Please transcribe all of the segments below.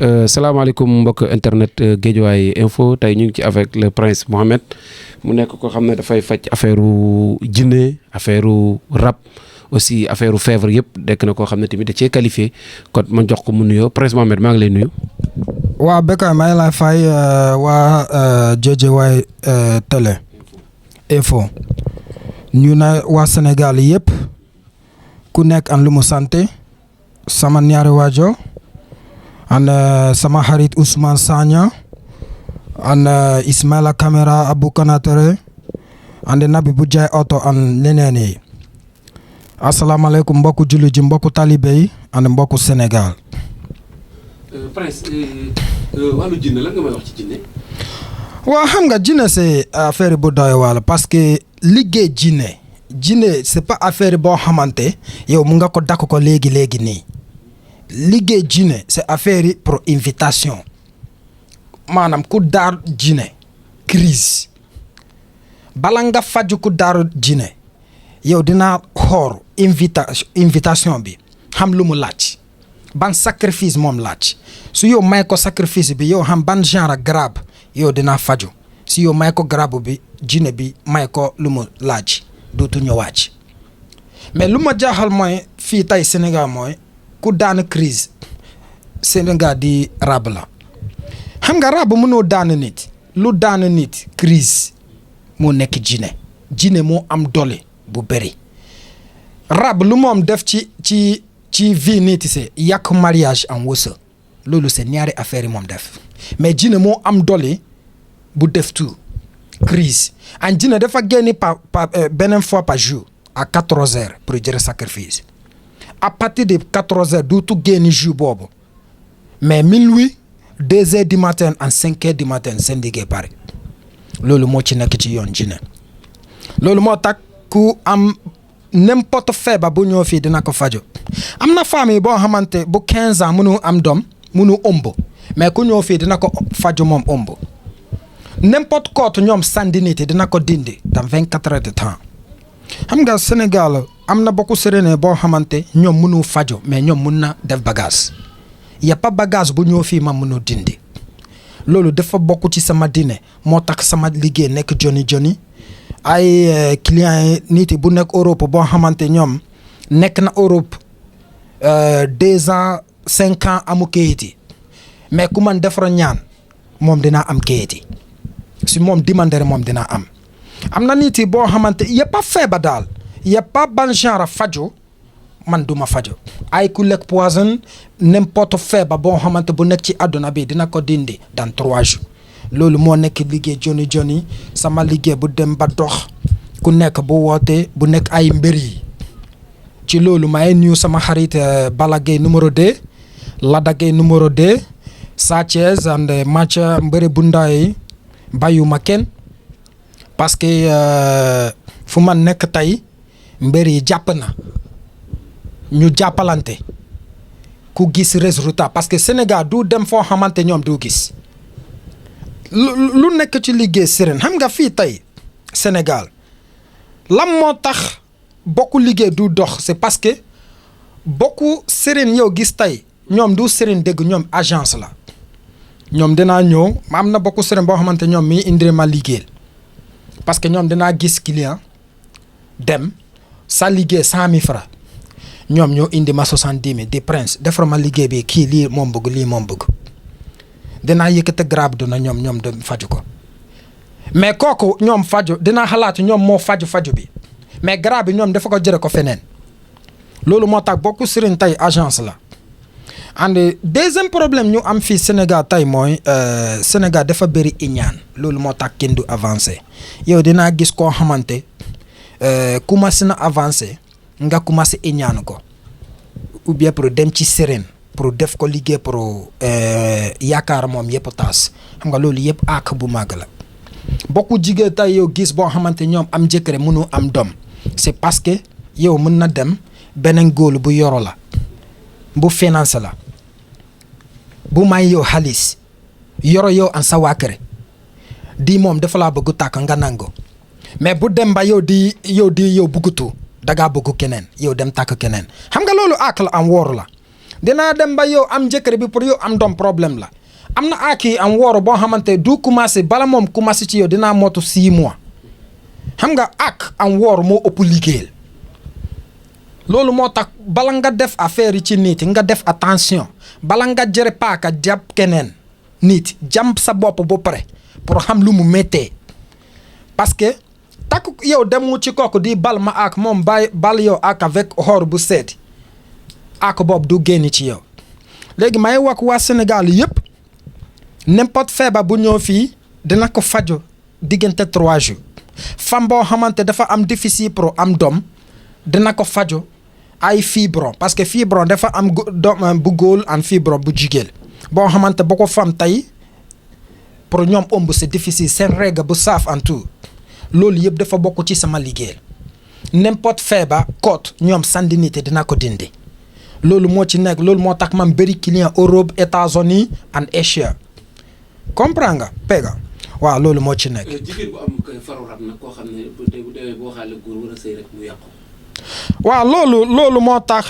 salaamaaleykum mbokk internet Guédiawaye info tey ñu ngi ci avec le prince Mohamed mu nekk ko xam ne dafay faj affaire jinne affaire rab aussi affaire feebar yëpp dekk na koo xam ne tamit da cee qualifié kon ma jox ko mu nuyoo prince Mohamed maa ngi lay nuyu. waa Bécaye maa ngi lay fay waa Guédiawaye télé info ñu na waa Sénégal yëpp ku nekk an lu mu santé sama ñaari waajo an sama xarit Ousmane Sagna an Ismaila Camara Abou Konatere and Nabi bu jaay oto an leneen yi asalaamaaleykum mbokku julli ji mbokku talibé yi and mbokku Sénégal. Prince wàllu jinne lan nga may wax ci jinne. waaw xam nga jinne c'est affaire bu doy wala parce que liggéey jinne c'est pas affaire boo xamante yow mu nga ko dakk ko léegi nii. liggéey jinne c'est affaire yi pour invitation maanaam ku daar jinne crise bala nga faju ku daaru jinne yow dinaa xoor invitation bi xam lu mu laaj ban sacrifice moom laaj su yow may ko sacrifice bi yow xam ban genre grab yow dinaa faju si yow may ko grab bi jinne bi may ko lu mu laaj dootu ñëwaat mais lu ma jaaxal mooy fii tey Sénégal mooy ku daan crise Sénégal di rab la xam nga rab mënoo daan nit lu daan nit crise moo nekk jinne moo am doole bu bëri rab lu moom def ci vie nit c'est yàq mariage en wësa loolu c'est ñaari affaire yi moom def mais jinne moo am doole bu def tout crise an jinne dafa génni par beneen fois par jour à 14 heures pour jëre sacrifice à partir de 14 heures dootu génni jour boobu mais minuit 2 heures du matin en 5 heures du matin seen liggéey pare loolu moo ci nekk ci yoon jinne loolu moo tax ku am n'importe feebar bu ñëw fii dina ko fajo am na famille boo xamante bu 15 ans mënu am doom mënu ëmb mais ku ñëw fii dina ko fajo moom ëmb n'importe quoi ñoom sandinité dina ko dindi dans 24 heures de temps xam nga Sénégal am na beaucoup séréné boo xamante ñoom mënu fajo mais ñoom mun na def bagage y a pas bagage bu ñëw fii ma mënu dindi loolu dafa bokk ci sama dine moo tax sama liggéey nekk joni ay clients yi nit bu nekk Europe boo xamante ñoom nekk na Europe 2 ans 5 ans amu kayit yi mais ku man defara ñaan moom dinaa am kayit yi si moom dimandere moom dinaa am na nit yi boo xamante yëpp a feebar daal yëpp a ban genre fajo man duma fajo ay ku lekk poison n'importe feebar boo xamante bu nekk ci àdduna bi dina ko dindi dans 3 jours loolu moo nekk liggéey joni sama liggéey bu dem ba dox ku nekk bu woote bu nekk ay mbir yi ci loolu may nuyu sama xarit Balla Gaye numéro 2 Lada Gaye numéro 2 Sa Thiès and matcha mbëri bu ndaw yi bàyyuma kenn parce que fu man nekk tey mbir yi jàpp na ñu jàppalante ku gis résultat parce que Sénégal du dem foo xamante ñoom du gis lu nekk ci liggéey sëriñ xam nga fii tey Sénégal lan moo tax bokku liggéey du dox c'est parce que bokku sëriñ yow gis tey ñoom du sëriñ dégg ñoom agence la ñoom dinaa ñëw am na bokku sëriñ boo xamante ñoom mi indi ma liggéey parce que ñoom dinaa gis client dem sa liggéey 100 000 francs ñoom ñoo indi ma 70 000 di prince defar ma liggéey bi kii lii moom bëgg dinaa yëkkate grab duna ñoom de faju ko mais kooku ñoom faju dinaa xalaat ñoom moo faju bi mais grab bi ñoom dafa ko jëre ko feneen loolu moo tax bokku sëriñ tey agence la and deuxième problème ñu am fii Sénégal tey mooy Sénégal dafa bëri iñaan loolu moo tax kenn du avancé yow dinaa gis koo xamante commencé na avancé nga commencé iñaan ko ou bien pour dem ci sëriñ pour def ko liggéey pour yaakaar moom yëpp taas xam nga loolu yëpp ak bu màgg la bokku jigéen tey yow gis boo xamante ñoom am jëkkër mënu am doom c'est parce que yow mën na dem beneen góor bu yoro la bu finance la bu may yow xaalis yoro yow an sa waa kër di moom dafa laa bëgg tàkk nga nango mais bu dem ba yow bëggutu dangaa bëgg keneen yow dem tàkk keneen xam nga loolu ak la am wóor la dinaa dem ba yow am jëkkër bi pour yow am doom problème la am na aki am wooro boo xamante du commencé bala moom commencé ci yow dinaa motu 6 mois xam nga ak am woor moo ëpp liggéeyal loolu moo tax bala nga def affaire yi ci nit nga def attention bala nga jëre paaka jàpp keneen nit jàmm sa bopp ba pare pour xam lu mu méttee parce que takk yow dem mu ci kooku di bal ma ak moom bal yow ak avec xoor bu seeti ak boobu du génn ci yow léegi may wax waa Sénégal yëpp n'importe feebar bu ñëw fii dina ko fajo diggante 3 jours femme boo xamante dafa am difficile pour am doom dina ko fajo ay fibron parce que fibron dafa am doom bu góor am fibron bu jigéen boo xamante ba ko femme tey pour ñoom ëmb c'est difficile seen règle bu saaf en tout loolu yëpp dafa bokk ci sama liggéey n'importe feebar côte ñoom sandinité dina ko dindi loolu moo ci nekk loolu moo tax man bëri client Europe États-Unis and Asia comprends nga pega waaw loolu moo ci nekk. jigéen bu am faru rab nag koo xam ne bu demee boo xaale góor war a sëy rek mu yàqu. waaw loolu moo tax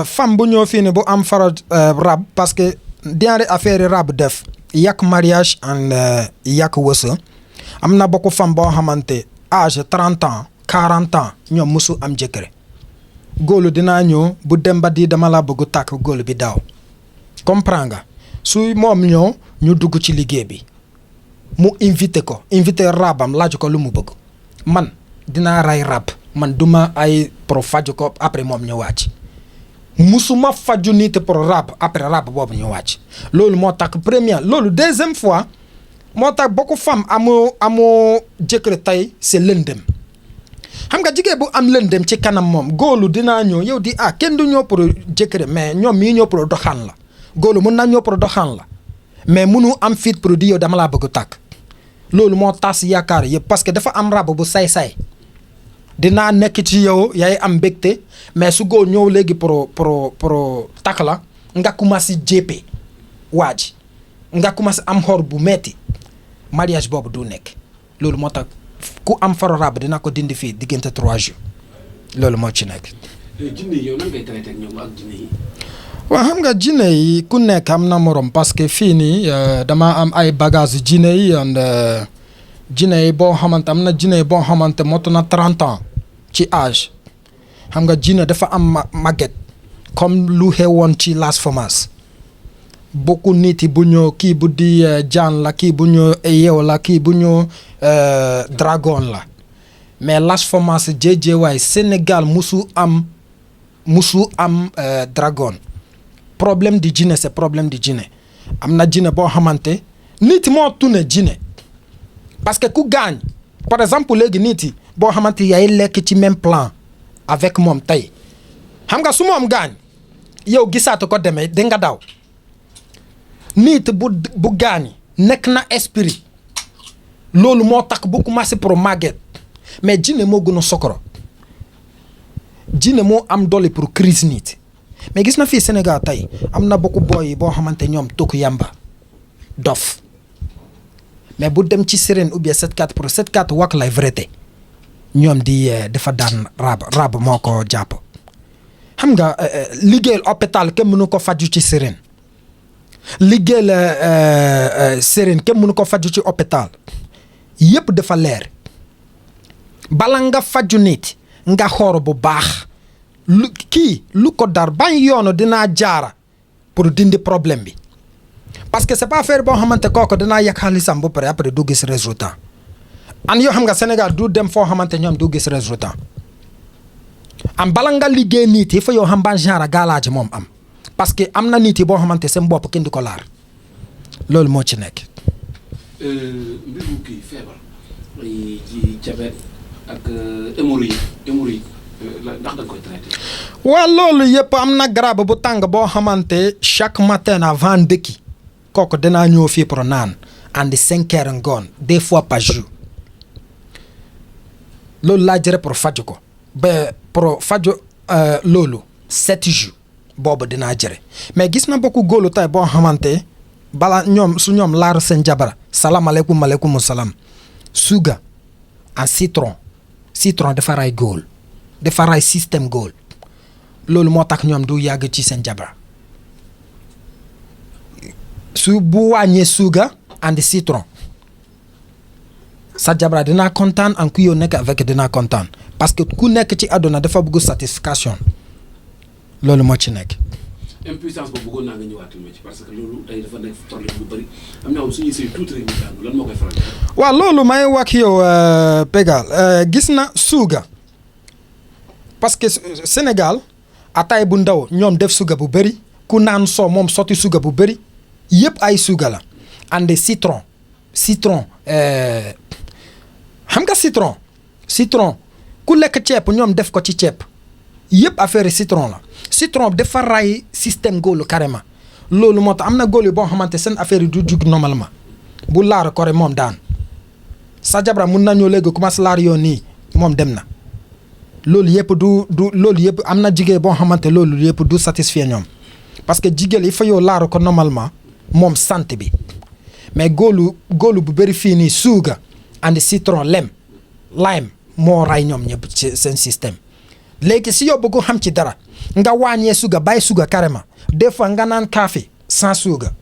femme bu ñëw fii ne bu am faru rab parce que dianre affaire rab def yàq mariage and yàq wësa am na bokk femme boo xamante âge 30 ans 40 ans ñoom musu am jëkkër góolu dinaa ñëw bu dem ba di dama la bëgg tàkk góolu bi daaw comprends nga su moom ñëw ñu dugg ci liggéey bi mu invité rabam laaj ko lu mu bëgg man dinaa ray rab man duma ay pro faju ko après moom ñu wàcc musuma faju nit pour rab après rab boobu ñu wàcc loolu moo tax première loolu deuxième fois moo tax beaucoup femme amoo jëkkër tey c'est lëndëm xam nga jigéen bu am lëndëm ci kanam moom góolu dinaa ñëw yow di kenn du ñëw pour jëkkër mais ñoom mii ñëw pour doxaan la góolu mun naa ñëw pour doxaan la mais munu am fit pour di yow dama laa bëgg tàkk loolu moo tas yaakaar yëpp parce que dafa am rab bu say-say dinaa nekk ci yow yaay am mbégte mais su góor ñëw léegi pour takk la nga commencé jéppe waa ji nga commencé am xor bu metti mariage boobu du nekk loolu moo tax ku am faru rab dina ko dindi fii diggante 3 jours loolu moo ci nekk. jinne yi yow nan ngay traité ak ñoom ak jinne yi. waaw xam nga jinne yi ku nekk am na morom parce que fii nii dama am ay bagage jinne yi and jinne yi boo xamante am na jinne yi boo xamante mot na 30 ans ci âge xam nga jinne dafa am màgget comme lu xewoon ci Las Famas beaucoup nit yi bu ñu kii bu di jaan la kii bu ñu yeew la kii bu ñu dragon la mais Las Famas jéejeewaay Sénégal musu am dragon problème di jinne c'est problème di jinne am na jinne boo xamante nit moo tune jinne parce que ku gaañ par exemple léegi nit yi boo xamante yaay lekk ci même plan avec moom tey xam nga su moom gaañ yow gisaatu ko demee di nga daw nit bu gaañ nekk na esprit loolu moo tax bu commencé pour màgget mais jinne moo gën a sokoro jinne moo am doole pour crise nit mais gis na fii Sénégal tey am na bokku booy yi boo xamante ñoom tukk yamba dof mais bu dem ci sirène ou bien 7-4 pour 7-4 wak lay vérité ñoom di dafa daan rab moo ko jàpp xam nga liggéeyal hôpital kenn mënu ko faju ci sirène liggéeyal sirène kenn mënu ko faju ci hôpital yëpp dafa leer bala nga faju nit nga xoor bu baax lu ko dar ban yoonu dinaa jaara pour dindi problème bi parce que c'est pas affaire boo xamante kooku dinaa yàq xaalisam ba pare après du gis résultat an yoo xam nga Sénégal du dem foo xamante ñoom du gis résultat am bala nga liggéey nit yi fa yoo xam ban genre gaalaaji moom am parce que am na nit yi boo xamante seen bopp kenn du ko laar loolu moo ci nekk. mbirum kii feebar ci diabète ak hémorroïde ndax da nga koy traité. waaw loolu yëpp am na garab bu tàng boo xamante chaque matin avant ndekki kooku dinaa ñëw fii pour naan andi 5 heures ngoon 2 fois par jour loolu laa jëre pour faju ko ba pour faju loolu 7 jours boobu dinaa jëre mais gis na bokku góolu tay boo xamante bala ñoom su ñoom laar seen jabara salaamaaleykum maaleykum salaam suga en citron dafa ray góol dafa ray système góol loolu moo tax ñoom du yàgg ci seen jabara su bu wàññee suuga andi citron sa jabar dinaa kontaan an ku yow nekk avec dinaa kontaan parce que ku nekk ci àdduna dafa bëgg satisfaction loolu moo ci nekk. impuissance boobu bëggoon naa nga ñëwaatal ma ci parce que loolu tey dafa nekk problème bu bëri am na suñuy sëy tuuti rek ñu daanu lan moo koy faral. waaw loolu may wax yow Pégal gis na suuga parce que Sénégal ataay bu ndaw ñoom def suuga bu bëri ku naan soo moom sotti suuga bu bëri yëpp ay suuga la andi citron xam nga citron ku lekk ceeb ñoom def ko ci ceeb yëpp affaire citron la citron dafa ray système góolu carrément loolu moo tax am na góol yi boo xamante seen affaire yi du jug normalement bu laar ko rek moom daan sa jabra mun nañoo léegi commencé laar yoon nii moom dem na loolu yëpp du loolu yëpp am na jigéen boo xamante loolu yëpp du satisfier ñoom parce que jigéen il faut yow laar ko normalement moom sant bi mais góolu bu bëri fii nii suuga andi citron lime moo ray ñoom ñëpp ci seen système léegi si yow bëgg xam ci dara nga wàññee suuga bàyyi suuga carrément des fois nga naan café sans suuga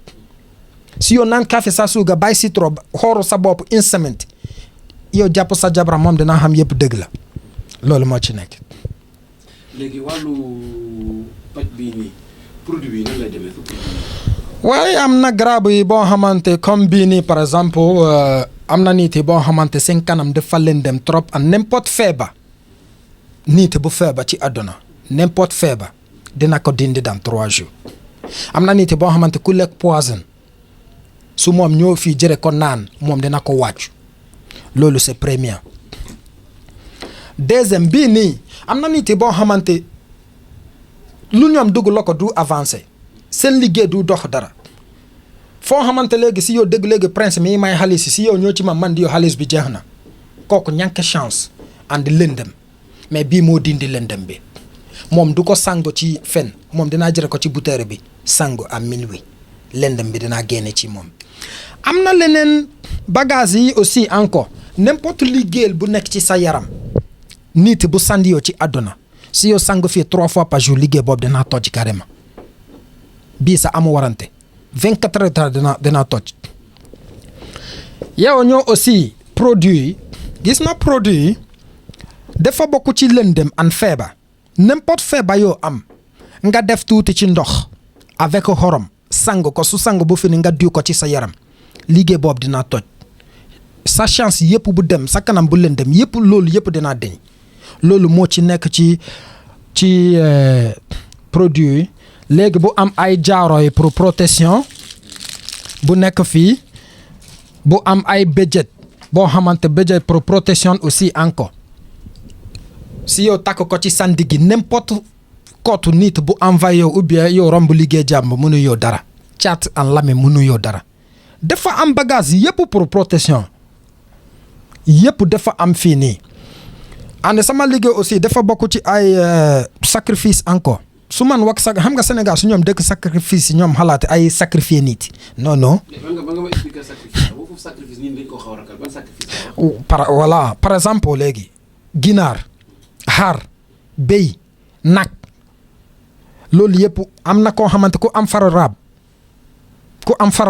si yow naan café sans suuga bàyyi citron xooru sa bopp une semaine yow jàpp sa jabara moom dinaa xam yëpp dëgg la loolu moo ci nekk. léegi wàllu paj bii nii produit bi nan lay demee. waaye am na garab yi boo xamante comme bii nii par exemple am na nit yi boo xamante seen kanam dafa leen dem trop en n'importe feebar nit bu feebar ci àdduna n'importe feebar dina ko dindi dans 3 jours am na nit yi boo xamante ku lekk poison su moom ñëw fii jëre ko naan moom dina ko wàccu loolu c'est premier. deuxième bii nii am na nit yi boo xamante lu ñoom dugg la ko du avancé seen liggéey du dox dara foo xamante léegi si yow dégg léegi prince mi may xaalis si yow ñoo ci man di yow xaalis bi jeex na kooku ñàkk chance andi lëndëm mais bii moo dindi lëndëm bi moom du ko sango ci fen moom dinaa jëre ko ci bouteille bi sango à minuit lëndëm bi dinaa génne ci moom. am na leneen bagage yi aussi encore n'importe liggéey bu nekk ci sa yaram nit bu sandi yow ci àdduna si yow sango fii 3 fois par jour liggéey boobu dinaa toj carrément bii sa amu warante 24 heures dinaa toj. yow ñoo aussi produit yi gis na produit yi dafa bokk ci lëndëm an feebar n'importe feebar yoo am nga def tuuti ci ndox avec xorom sang ko su sang bu fi ni nga diw ko ci sa yaram liggéey boobu dinaa toj sa chance yëpp bu dem sa kanam bu lëndëm yëpp loolu yëpp dinaa deñ loolu moo ci nekk ci produit yi. léegi bu am ay jaaro yi pour protection bu nekk fii bu am ay budget boo xamante budget pour protection aussi encore si yow takk ko ci sandi gi n'importe kootu nit bu envoyé yow ou bien yow romb liggéey jàmm mënu yow dara caat an lami mënu yow dara dafa am bagage yëpp pour protection yëpp dafa am fii nii and sama liggéey aussi dafa bokk ci ay sacrifice encore su man wax sax xam nga Sénégal su ñoom dëkk sacrifice ñoom xalaate ay sacrifier nit non. ba nga ma expliquer sacrifice boobu sacrifice ñun dañ ko xaw a rakal ban sacrifice. voilà par exemple léegi ginaar xar béy nag loolu yëpp am na koo xamante ku am fara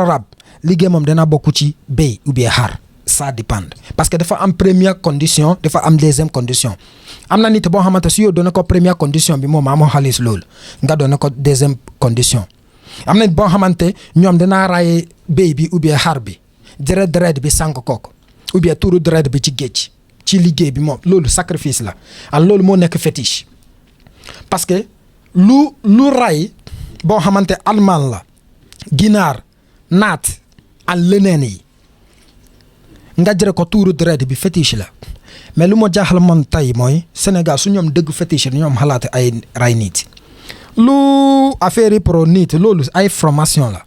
rab liggéey moom dana bokk ci béy ou bien xar ça dépend parce que dafa am première condition dafa am deuxième condition. am na nit boo xamante si yow doon na ko première condition bi moom amoo xaalis loolu nga doon na ko deuxième condition am na nit boo xamante ñoom dinaa raaye béy bi ou bien xar bi deret bi sànq kooku ou bien tuuru deret bi ci géej ci liggéey bi moom loolu sacrifice la al loolu moo nekk fétiche parce que lu ray boo xamante almaan la ginaar naat al leneen yi nga jëre ko tuuru deret bi fétiche la mais lu ma jaaxal man tey mooy Sénégal su ñoom dëgg fétiche ñoom xalaate ay ray nit lu affaire yi pro nit loolu ay formation la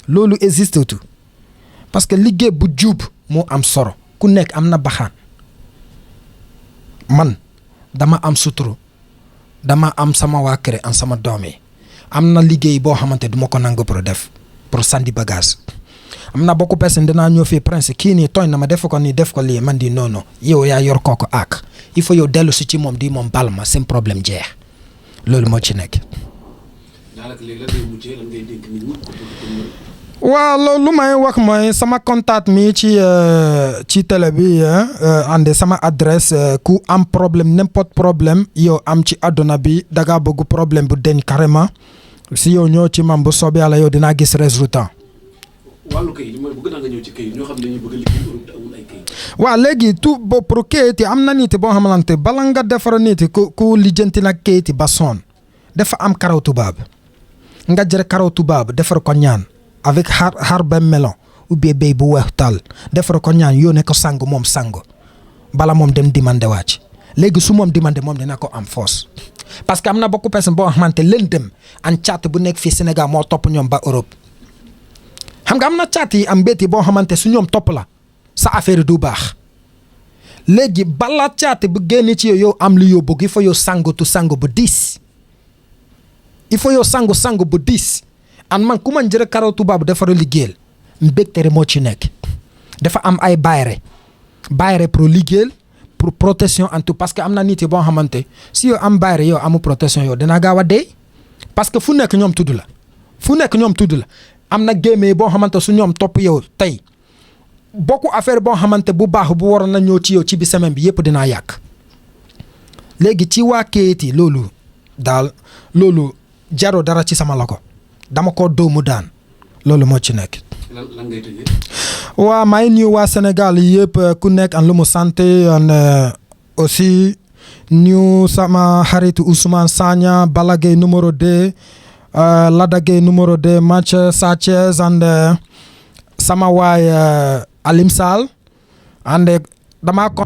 loolu existe tout parce que liggéey bu jub moo am soro ku nekk am na baxaan man dama am suturu dama am sama waa kër am sama doom yi am na liggéey boo xamante du ma ko nangu pour def pour sandi bagage am na beaucoup personne dinaa ñëw fii prince kii nii tooñ na ma def ko nii def ko lii man di non yow yaa yor kooku ak il faut yow dellu si ci moom di moom bal ma seen problème jeex loolu moo ci nekk. daanaka léegi lan ngay mujjee lan ngay dénk nit ñi waaw loolu lu may wax mooy sama contact mi ci télé bi ande sama adresse ku am problème n'importe problème yow am ci àdduna bi daga bëgg problème bu deñ carrément si yow ñoo ci man bu soobee yàlla yow dinaa gis résultat. wàllu kayit mooy bëgg naa nga ñëw ci kayit ñoo xam ne dañuy bëgg a liggéey Europe te amul ay kayit. waaw léegi tout pour kayit yi am na nit boo xamante bala nga defar nit ku lijjanti nag kayit yi ba sonn dafa am karaw tubaab nga jël karaw tubaab defar ko ñaan avec xar ba melon ou bien béy bu weex tàll defar ko ñaan yónnee ko sang moom sang bala moom dem demandé wàcc léegi su moom demandé moom dina ko am force parce que am na beaucoup personne boo xamante leen dem an caat bu nekk fii Sénégal moo topp ñoom ba Europe xam nga am na caat yi am béti boo xamante su ñoom topp la sa affaire du baax léegi bala caat bu génn ci yow am lu yow bëgg il faut yow sangutu sang bu diis il faut yow sang bu diis an man ku man jërë karaw tubaab defara liggéeyal mbégte moo ci nekk dafa am ay bayre pour liggéeyal pour protection en tout parce que am na nit yi boo xamante si yow am bayre yow amu protection yow dina gaaw a dee parce que fu nekk ñoom tudd la am na gémmee boo xamante su ñoom topp yow tey bokku affaire boo xamante bu baax bu waroon na ñëw ci yow ci bi semaine bi yëpp dinaa yàq léegi ci waa kayit yi loolu jaroo dara ci sama loxo dama ko doomu daan loolu moo ci nekk. lan ngay tëjee. waa maa ngi nuyu waa Sénégal yëpp ku nekk an lu mu sant aussi nuyu sama xarit Ousmane Sagna Balla Gaye numéro 2 Lada Gaye numéro 2 match Sathiès and sama waay Alim Sall and dama ko